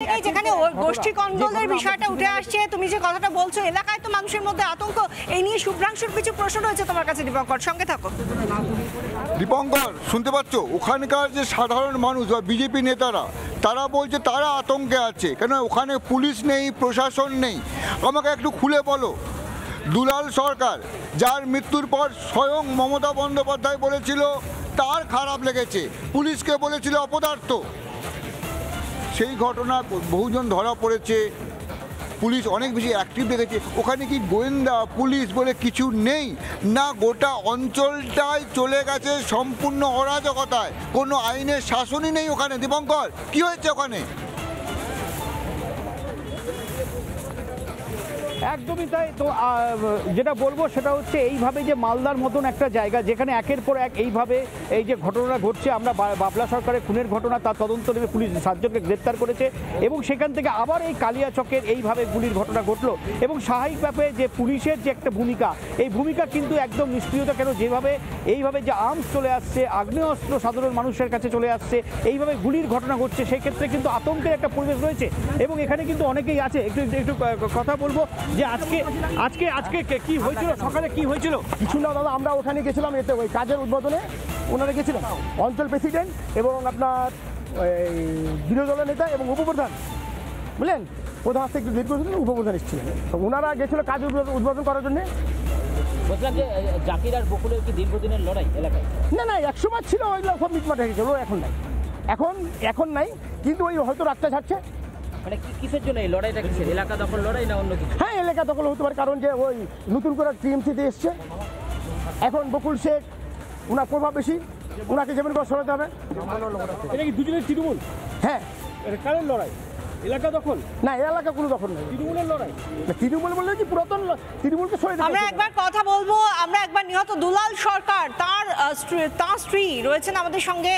জায়গায় যেখানে গোষ্ঠী কন্দলের বিষয়টা উঠে আসছে, তুমি যে কথাটা বলছো, এলাকায় তো মানুষের মধ্যে আতঙ্ক, এই নিয়ে শুভ্রাংশুর কিছু প্রশ্ন রয়েছে তোমার কাছে। দীপঙ্কর, সঙ্গে থাকো। দীপঙ্কর, শুনতে পাচ্ছ? ওখানকার যে সাধারণ মানুষ বা বিজেপি নেতারা, তারা বলছে তারা আতঙ্কে আছে, কেন ওখানে পুলিশ নেই, প্রশাসন নেই। আমাকে একটু খুলে বলো, দুলাল সরকার যার মৃত্যুর পর স্বয়ং মমতা বন্দ্যোপাধ্যায় বলেছিল তার খারাপ লেগেছে, পুলিশকে বলেছিল অপদার্থ। সেই ঘটনা বহুজন ধরা পড়েছে, পুলিশ অনেক বেশি অ্যাক্টিভ দেখেছে। ওখানে কি গোয়েন্দা পুলিশ বলে কিছু নেই না? গোটা অঞ্চলটাই চলে গেছে সম্পূর্ণ অরাজকতায়, কোনো আইনের শাসনই নেই ওখানে। দীপঙ্কর, কি হয়েছে ওখানে? একদমই তাই। তো যেটা বলবো সেটা হচ্ছে এইভাবে যে মালদার মতন একটা জায়গা যেখানে একের পর এক এইভাবে এই যে ঘটনাটা ঘটছে, আমরা বাবলা সরকারের খুনের ঘটনা, তার তদন্ত নেমে পুলিশ 7 জনকে গ্রেপ্তার করেছে এবং সেখান থেকে আবার এই কালিয়াচকের এইভাবে গুলির ঘটনা ঘটলো। এবং স্বাভাবিকভাবে যে পুলিশের যে একটা ভূমিকা, এই ভূমিকা কিন্তু একদম নিষ্ক্রিয়তা। কেন যেভাবে এইভাবে যে আর্মস চলে আসছে, আগ্নেয়াস্ত্র সাধারণ মানুষের কাছে চলে আসছে, এইভাবে গুলির ঘটনা ঘটছে, সেই ক্ষেত্রে কিন্তু আতঙ্কের একটা পরিবেশ রয়েছে। এবং এখানে কিন্তু অনেকেই আছে, একটু একটু কথা বলবো যে আজকে কি হয়েছিল, সকালে কি হয়েছিল? কিছু না দাদা, আমরা ওখানে গেছিলাম এতে ওই কাজের উদ্বোধনে, ওনারা গেছিলেন অঞ্চল প্রেসিডেন্ট এবং আপনার বিরোধী দলের নেতা এবং উপপ্রধান, বুঝলেন, প্রধান আসতে একটু লেট করেছিলেন, উপপ্রধান এসেছিলেন। তো ওনারা গেছিলো কাজ উদ্বোধন করার জন্যে। বলছিলাম যে জাকির আর বকুলের কি দীর্ঘদিনের লড়াই এলাকায়? না না, একসময় ছিল, ওইগুলো সব মিটমাট হয়ে গেছিল, এখন নাই, এখন নাই, কিন্তু ওই হয়তো রাস্তা ছাড়ছে। মানে কিসের জন্য এই লড়াইটা? কিসের? এলাকা দখল লড়াই না অন্য কিছু? হ্যাঁ, এলাকা দখল হতে পারে, কারণ যে ওই নতুন করে টিএমসিতে এসছে, এখন বকুল শেখ ওনার প্রভাব বেশি, ওনাকে যেমন করে সরাতে হবে। এটা কি দুজনের তৃণমূল? হ্যাঁ। এটা কারোর লড়াই? এলাকা দখল না, এলাকা কোনো দখল নেই, তৃণমূলের লড়াই। তৃণমূল বললে কি পুরাতন তৃণমূলকে সরিয়ে আমরা একবার কথা বলবো, আমরা একবার নিহত দুলাল সরকার, তার স্ত্রী রয়েছেন আমাদের সঙ্গে,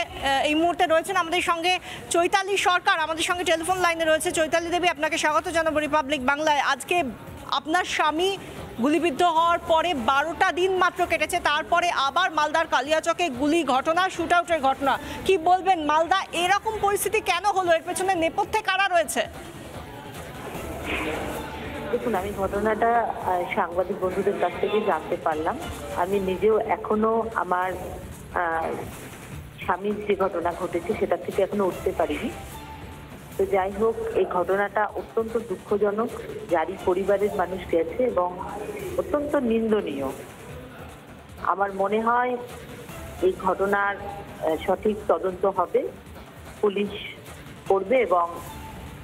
এই মুহূর্তে রয়েছেন আমাদের সঙ্গে চৈতালি সরকার, আমাদের সঙ্গে টেলিফোন লাইনে রয়েছে। চৈতালি দেবী, আপনাকে স্বাগত জানাবো রিপাবলিক বাংলায়। আজকে আপনার স্বামী গুলিবিদ্ধ হওয়ার পরে 12টা দিন মাত্র কেটেছে, তারপরে আবার মালদার কালিয়াচকে গুলি ঘটনা, শুট আউটের ঘটনা। কি বলবেন, মালদা এরকম পরিস্থিতি কেন হলো? এর পেছনে নেপথ্যে কারা রয়েছে? দেখুন, আমি ঘটনাটা সাংবাদিক বন্ধুদের কাছ থেকে জানতে পারলাম। আমি নিজেও এখনো আমার স্বামীর যে ঘটনা ঘটেছে সেটা থেকে এখনো উঠতে পারিনি। তো যাই হোক, এই ঘটনাটা অত্যন্ত দুঃখজনক, যারই পরিবারের মানুষ গেছে, এবং অত্যন্ত নিন্দনীয়। আমার মনে হয় এই ঘটনার সঠিক তদন্ত হবে, পুলিশ করবে এবং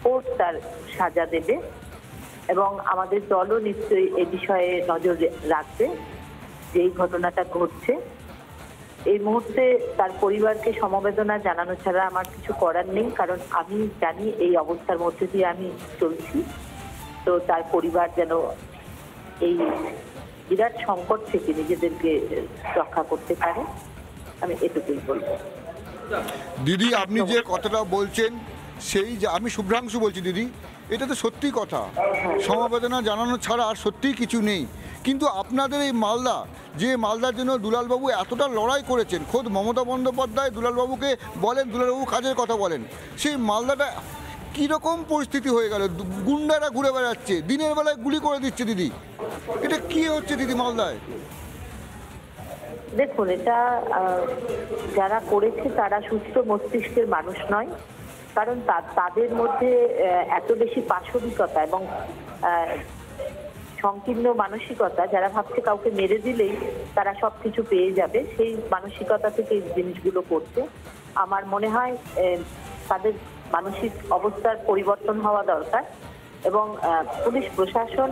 কোর্ট তার সাজা দেবে, এবং আমাদের দলও নিশ্চয়ই এই বিষয়ে নজর রাখবে যে এই ঘটনাটা ঘটছে। এই মুহূর্তে তার পরিবারকে সমবেদনা জানানো ছাড়া আমার কিছু করার নেই, কারণ আমি জানি এই অবস্থার মধ্যে দিয়ে আমি চলছি। তো তার পরিবার যেন এই বিরাট সংকট থেকে নিজেদেরকে রক্ষা করতে পারে, আমি এটুকুই বলবো। দিদি, আপনি যে কথাটা বলছেন, সেই যে আমি শুভ্রাংশু বলছি দিদি, এটা তো সত্যি কথা, সমবেদনা জানানো ছাড়া আর সত্যিই কিছু নেই। কিন্তু আপনাদের এই মালদা, যে মালদার জন্য দুলালবাবু এতটা লড়াই করেছেন, খোদ মমতা বন্দ্যোপাধ্যায় দুলালবাবুকে বলেন, দুলালবাবু কাজের কথা বলেন, সেই মালদাটা কীরকম পরিস্থিতি হয়ে গেল? গুন্ডারা ঘুরে বেড়াচ্ছে, দিনের বেলায় গুলি করে দিচ্ছে। দিদি, এটা কি হচ্ছে দিদি মালদায়? দেখুন, এটা যারা করেছে তারা সুস্থ মস্তিষ্কের মানুষ নয়, কারণ তাদের মধ্যে এত বেশি পাশবিকতা এবং সংকীর্ণ মানসিকতা, যারা ভাবছে কাউকে মেরে দিলেই তারা সবকিছু পেয়ে যাবে, সেই মানসিকতা থেকে এই জিনিসগুলো করছে। আমার মনে হয় তাদের মানসিক অবস্থার পরিবর্তন হওয়া দরকার, এবং পুলিশ প্রশাসন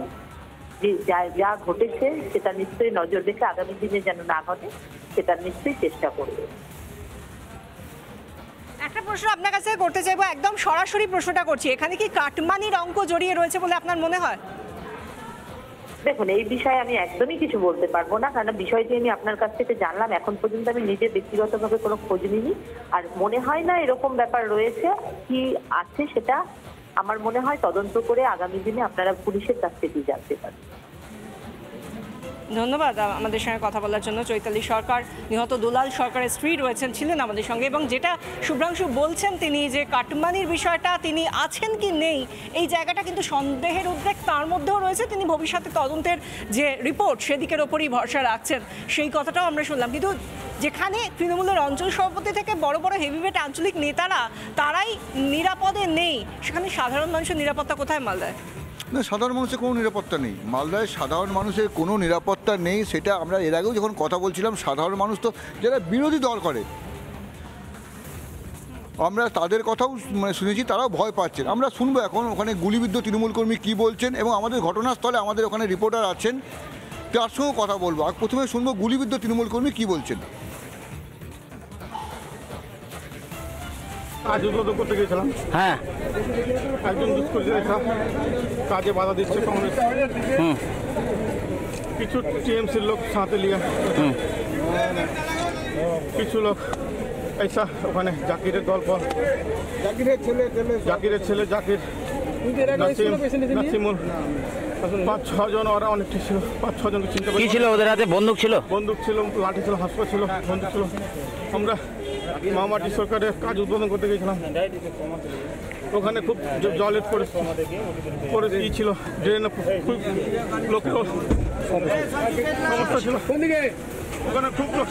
যা ঘটেছে সেটা নিশ্চয়ই নজর রেখে আগামী দিনে যেন না ঘটে সেটা নিশ্চয়ই চেষ্টা করবে। একটা প্রশ্ন আপনার কাছে করতে চাইবো, একদম সরাসরি প্রশ্নটা করছি, এখানে কি কাটমানির অঙ্ক জড়িয়ে রয়েছে বলে আপনার মনে হয়? দেখুন, এই বিষয়ে আমি একদমই কিছু বলতে পারবো না, কারণ বিষয়টি আমি আপনার কাছ থেকে জানলাম। এখন পর্যন্ত আমি নিজে ব্যক্তিগতভাবে কোনো খোঁজ নিইনি, আর মনে হয় না এরকম ব্যাপার রয়েছে। কি আছে সেটা আমার মনে হয় তদন্ত করে আগামী দিনে আপনারা পুলিশের কাছ থেকে জানতে পারবেন। ধন্যবাদ আমাদের সঙ্গে কথা বলার জন্য। চৈতালি সরকার, নিহত দুলাল সরকারের স্ত্রী ছিলেন আমাদের সঙ্গে, এবং যেটা শুভ্রাংশু বলছেন তিনি যে কাটমানির বিষয়টা তিনি আছেন কি নেই এই জায়গাটা কিন্তু সন্দেহের উদ্বেগ তার মধ্যেও রয়েছে। তিনি ভবিষ্যতে তদন্তের যে রিপোর্ট সেদিকের ওপরই ভরসা রাখছেন, সেই কথাটাও আমরা শুনলাম। কিন্তু যেখানে তৃণমূলের অঞ্চল সভাপতি থেকে বড় বড় হেভিওয়েট আঞ্চলিক নেতারা তারাই নিরাপদে নেই, সেখানে সাধারণ মানুষের নিরাপত্তা কোথায় মালদায়? না, সাধারণ মানুষের কোনো নিরাপত্তা নেই। মালদায় সাধারণ মানুষের কোনো নিরাপত্তা নেই, সেটা আমরা এর আগেও যখন কথা বলছিলাম। সাধারণ মানুষ তো যারা বিরোধী দল করে, আমরা তাদের কথাও শুনেছি, তারাও ভয় পাচ্ছেন। আমরা শুনবো এখন ওখানে গুলিবিদ্ধ তৃণমূল কর্মী কী বলছেন, এবং আমাদের ঘটনাস্থলে আমাদের ওখানে রিপোর্টার আছেন, তার সঙ্গেও কথা বলবো। আর প্রথমে শুনবো গুলিবিদ্ধ তৃণমূল কর্মী কী বলছেন। কাজ উদ্বোধন করতে গিয়েছিলাম। হ্যাঁ, একজন দুষ্কৃতী কাজে বাধা দিচ্ছে কংগ্রেস, কিছু টিএমসির লোক সাথে নিয়ে, কিছু লোক ऐसा ওখানে জাকিরের গল্প, জাকিরের ছেলে জাকির, নাসিমুল, 5-6 জন, ওরা অনেকটা ছিল, 5-6 জনকে চিনতে পারি। কি ছিল ওদের হাতে? বন্দুক ছিল? বন্দুক ছিল, লাঠি ছিল, হাসপা ছিল, বন্দুক ছিল। আমরা মামাটি সরকারের কাজ উদ্বোধন করতে গিয়েছিলাম। ওখানে খুব জলের পরিস্থিতি ছিল, ড্রেনে খুব লোকের সমস্যা ছিল, ওখানে খুব লোক।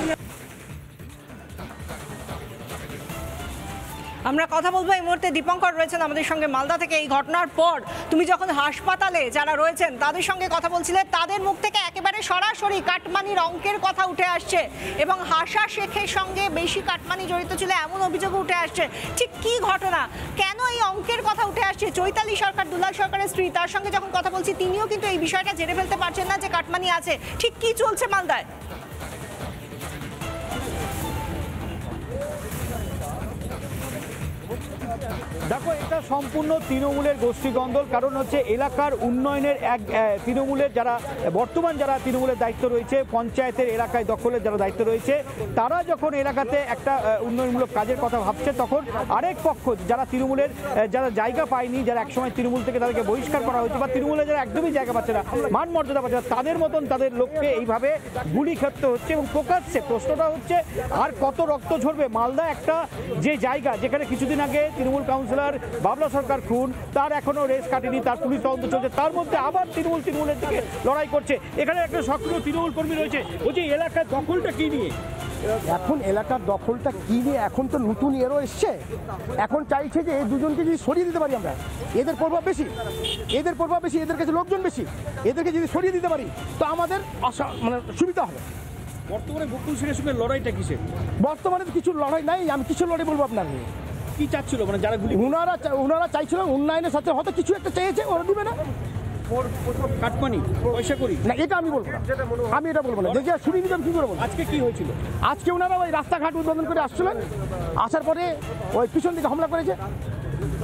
আমরা কথা বলবো এই মুহূর্তে দীপঙ্কর রয়েছেন আমাদের সঙ্গে মালদা থেকে। এই ঘটনার পর তুমি যখন হাসপাতালে যারা রয়েছেন তাদের সঙ্গে কথা বলছিলে, তাদের মুখ থেকে একেবারে সরাসরি কাটমানির অঙ্কের কথা উঠে আসছে, এবং হাসা শেখের সঙ্গে বেশি কাটমানি জড়িত ছিল এমন অভিযোগও উঠে আসছে। ঠিক কি ঘটনা, কেন এই অঙ্কের কথা উঠে আসছে? চৈতালি সরকার, দুলাল সরকারের স্ত্রী, তার সঙ্গে যখন কথা বলছি তিনিও কিন্তু এই বিষয়টা জেনে ফেলতে পারছেন না যে কাটমানি আছে। ঠিক কি চলছে মালদায়? দেখো, এটা সম্পূর্ণ তৃণমূলের গোষ্ঠীদ্বন্দ্ব। কারণ হচ্ছে এলাকার উন্নয়নের তৃণমূলের যারা বর্তমান যারা তৃণমূলের দায়িত্ব রয়েছে, পঞ্চায়েতের এলাকায় দখলের যারা দায়িত্ব রয়েছে, তারা যখন এলাকাতে একটা উন্নয়নমূলক কাজের কথা ভাবছে, তখন আরেক পক্ষ যারা তৃণমূলের যারা জায়গা পায়নি, যারা একসময় তৃণমূল থেকে তাদেরকে বহিষ্কার করা হয়েছে, বা তৃণমূলের যারা একদমই জায়গা পাচ্ছে না, মান মর্যাদা পাচ্ছে না, তাদের মতন তাদের লোককে এইভাবে গুলি খেতে হচ্ছে। এবং প্রকাশ্যে প্রশ্নটা হচ্ছে, আর কত রক্ত ঝরবে? মালদা একটা যে জায়গা যেখানে কিছুদিন আগে তৃণমূল কাউন্সিলর বাবলা সরকার খুন, তার এখনো রেস কাটেনি, তার পুলিশ তদন্ত চলছে, তার মধ্যে আবার তৃণমূলের দিকে লড়াই করছে। এখানে একটা সক্রিয় তৃণমূল কর্মী রয়েছে, বলছে এলাকার দখলটা কি নিয়ে? এখন এলাকার দখলটা কি নিয়ে, এখন তো নতুন এরও এসছে। এখন চাইছে যে এই দুজনকে যদি সরিয়ে দিতে পারি আমরা, এদের প্রভাব বেশি, এদের কাছে লোকজন বেশি, এদেরকে যদি সরিয়ে দিতে পারি তো আমাদের সুবিধা হবে। বর্তমানে বকুল সিংহের সঙ্গে লড়াইটা কিসের? বর্তমানে কিছু লড়াই নাই, আমি কিছু লড়াই বলবো আপনার। কি চাচ্ছিল মানে যারা গুলি? ওনারা চাইছিল উন্নয়নের সাথে হয়তো কিছু একটা চেয়েছে, ওরা দিবে না। কাটমানি পয়সা করি না, এটা আমি বলবো না, আমি এটা বলবো না। দেখে শুনি নিতাম কি করে বলবো। আজকে কি হয়েছিল? আজকে ওনারা ওই রাস্তাঘাট উদ্বোধন করে আসছিলেন, আসার পরে ওই পিছন দিকে হামলা করেছে।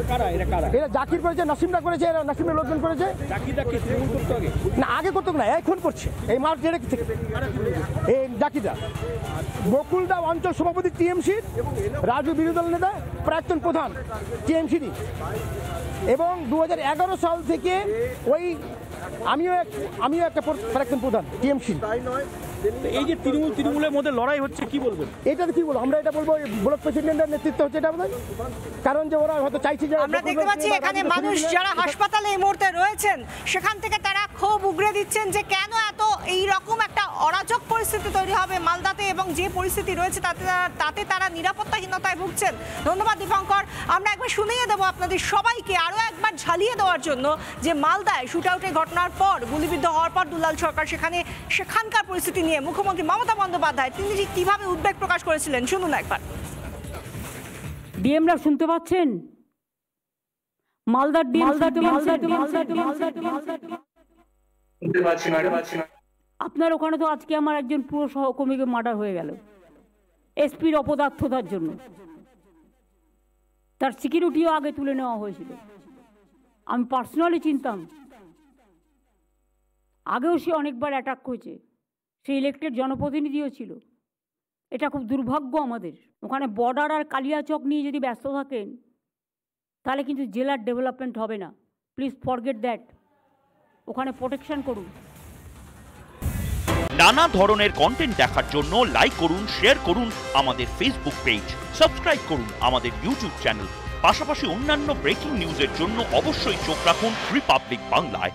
কারা এরা? এরা জাকির করেছে, নাসিমরা করেছে, এরা নাসিমের লোকজন করেছে। জাকিরটা কি তৃণমূল করতে আগে? না, আগে করতো না, এখন করছে এই মার্চ ডেরেক থেকে। এই জাকিরদা, বকুলদা অঞ্চল সভাপতি টিএমসি, রাজু বিরোধী দল নেতা, প্রাক্তন প্রধান টিএমসি, এবং 2011 সাল থেকে ওই আমিও একটা প্রাক্তন প্রধান টিএমসি। এই যে তৃণমূলের মধ্যে লড়াই হচ্ছে, কি বলবেন? এটা কি বলবো আমরা? এটা বলবো ব্লক প্রেসিডেন্টের নেতৃত্ব হচ্ছে এটা বোধহয়, কারণ যে ওরা হয়তো চাইছে যে আমরা দেখতে পাচ্ছি এখানে মানুষ যারা হাসপাতালে এই মুহূর্তে রয়েছেন, সেখান থেকে তারা ক্ষোভ উগরে দিচ্ছেন যে কেন এত এই রকম একটা অরাজক পরিস্থিতি তৈরি হবে মালদাতে, এবং যে পরিস্থিতি রয়েছে তাতে তারা নিরাপত্তাহীনতায় ভুগছেন। ধন্যবাদ দীপঙ্কর। আমরা একবার শুনিয়ে দেবো আপনাদের সবাইকে, আরও একবার ঝালিয়ে দেওয়ার জন্য, যে মালদায় শুট আউটের ঘটনার পর, গুলিবিদ্ধ হওয়ার পর দুলাল সরকার সেখানকার পরিস্থিতি নিয়ে মুখ্যমন্ত্রী মমতা বন্দ্যোপাধ্যায় তিনি কিভাবে উদ্বেগ প্রকাশ করেছিলেন, শুনুন একবার। ডিএমরা শুনতে পাচ্ছেন? মালদার আপনার ওখানে তো আজকে আমার একজন পুরো সহকর্মীকে মার্ডার হয়ে গেল এসপির অপদার্থতার জন্য। তার সিকিউরিটিও আগে তুলে নেওয়া হয়েছিল। আমি পার্সোনালি চিনতাম, আগেও সে অনেকবার অ্যাটাক করেছে, সে ইলেক্টেড জনপ্রতিনিধিও ছিল। এটা খুব দুর্ভাগ্য আমাদের। ওখানে বর্ডার আর কালিয়াচক নিয়ে যদি ব্যস্ত থাকেন তাহলে কিন্তু জেলার ডেভেলপমেন্ট হবে না। Please forget that. ওখানে প্রোটেকশন করুন। নানা ধরনের কন্টেন্ট দেখার জন্য লাইক করুন, শেয়ার করুন আমাদের ফেসবুক পেজ, সাবস্ক্রাইব করুন আমাদের ইউটিউব চ্যানেল। পাশাপাশি অন্যান্য ব্রেকিং নিউজের জন্য অবশ্যই চোখ রাখুন রিপাবলিক বাংলায়।